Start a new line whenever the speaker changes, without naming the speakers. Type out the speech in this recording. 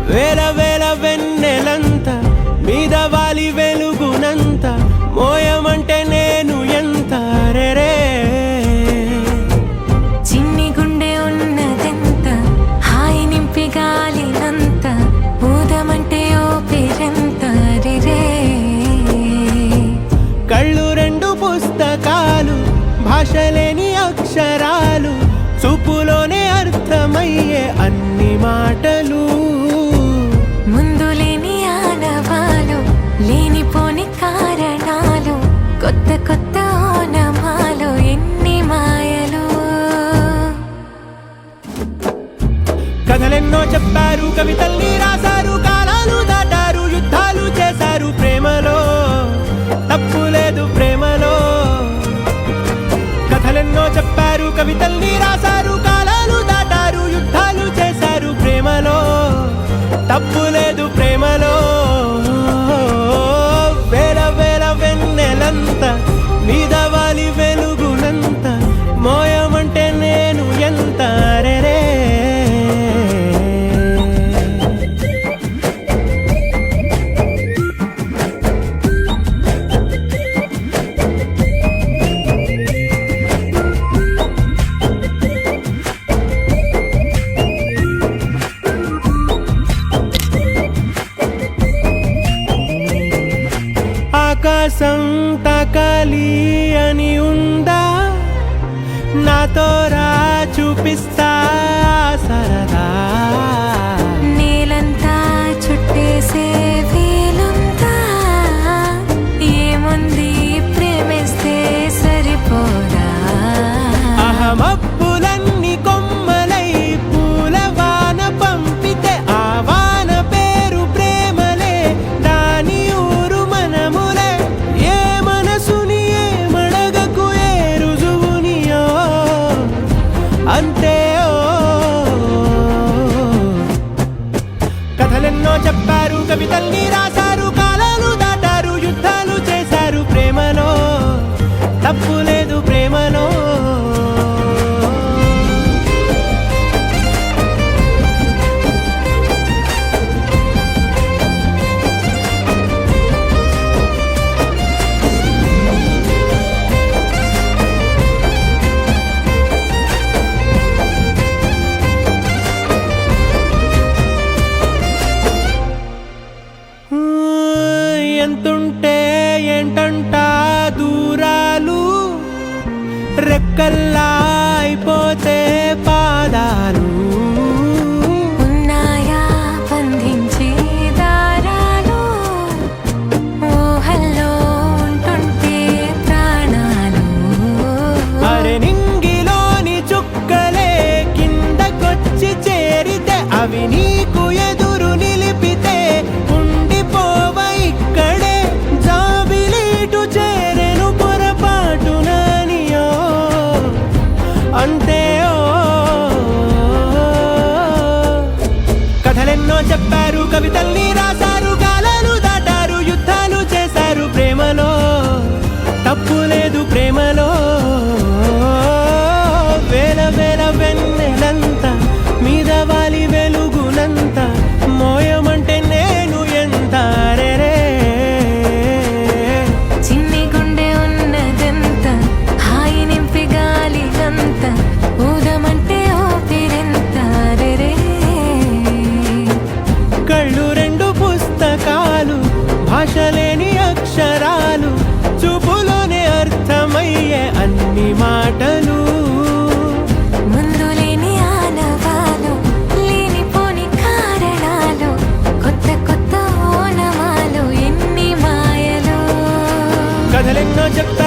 వేల వేల వెన్నెలంత మీద వాలి వెలుగునంత మోయమంటే నేను ఎంత రే
చిన్ని గుండె ఉన్నదెంత హాయి నింపి గాలినంత ఊదమంటే ఓపిరెంత రే
కళ్ళు రెండు పుస్తకాలు భాషలేని అక్షరాలు చూపులోనే అర్థమయ్యే అన్ని మాటలు
ముందు లేని ఆనవాలు లేనిపోని కారణాలు కొత్త కొత్త ఓనమాలు ఎన్ని మాయలు
కథలెన్నో చెప్పారు కవితల్ని రాశారు కాలాలు దాటారు యుద్ధాలు చేశారు ప్రేమలో తప్పు లేదు ప్రేమలో కథలెన్నో చెప్పారు కవితల్ని రాశారు కాలాలు దాటారు యుద్ధాలు చేశారు ప్రేమలో తప్పు లేదు ప్రేమలో వేల వేల వెన్నెలంత మీద వాలి వెలుగునంత మోయమంటే నేను ఎంత రే ఆకాశం తాకాలి అని ఉందా నాతో రా చూపిస్తా సరదా
నేలంతా చుట్టేసే వీలుందా ఏముంది ప్రేమిస్తే సరిపోదా
అహమప్పులన్నీ కొమ్మలై పూల వాన పంపితే ఆ వాన పేరు ప్రేమలే దాని ఊరు మనములే ఏ మనసుని ఏ మడగకు ఏ రుజువునియో అంతే కథలెన్నో చెప్పారు కవితల్ని రాశారు కాలాలు దాటారు యుద్ధాలు చేశారు ప్రేమలో తప్పు లేదు ప్రేమలో ఎంతుంటే ఏంటంట దూరాలు రెక్కల్లా అయిపోతే పాదాలు
ఉన్నాయా బంధించే దారాలు ఊహల్లో ఉంటుంటే ప్రాణాలు
అరే నింగిలోని చుక్కలే కిందకొచ్చి చేరితే అవి నీకు ఎదురు నిలిపితే ఉండిపోవ ఇక్కడే జాబిలీటు చేరెను పొరపాటుననియో అంతే కథలెన్నో చెప్పారు కవితల్ని రాశారు కాలాలు దాటారు యుద్ధాలు చేశారు ప్రేమలో తప్పు లేదు ప్రేమలో వేల వేల వెన్నెలంత మీద వాలి వెలుగునంత మోయమంటే నేను ఎంత రే
చిన్ని గుండె ఉన్నదెంత హాయి నింపి గాలినంత ఊదమంటే ఓపిరెంత రే
కళ్ళు రెండు పుస్తకాలు భాషలేని అక్షరాలు చూపులోనే అర్థమయ్యే అన్ని మాటలు
ముందు లేని ఆనవాలు లేనిపోని కారణాలు కొత్త కొత్త ఓనమాలు ఎన్ని మాయలు
కథలెన్నో చెప్తా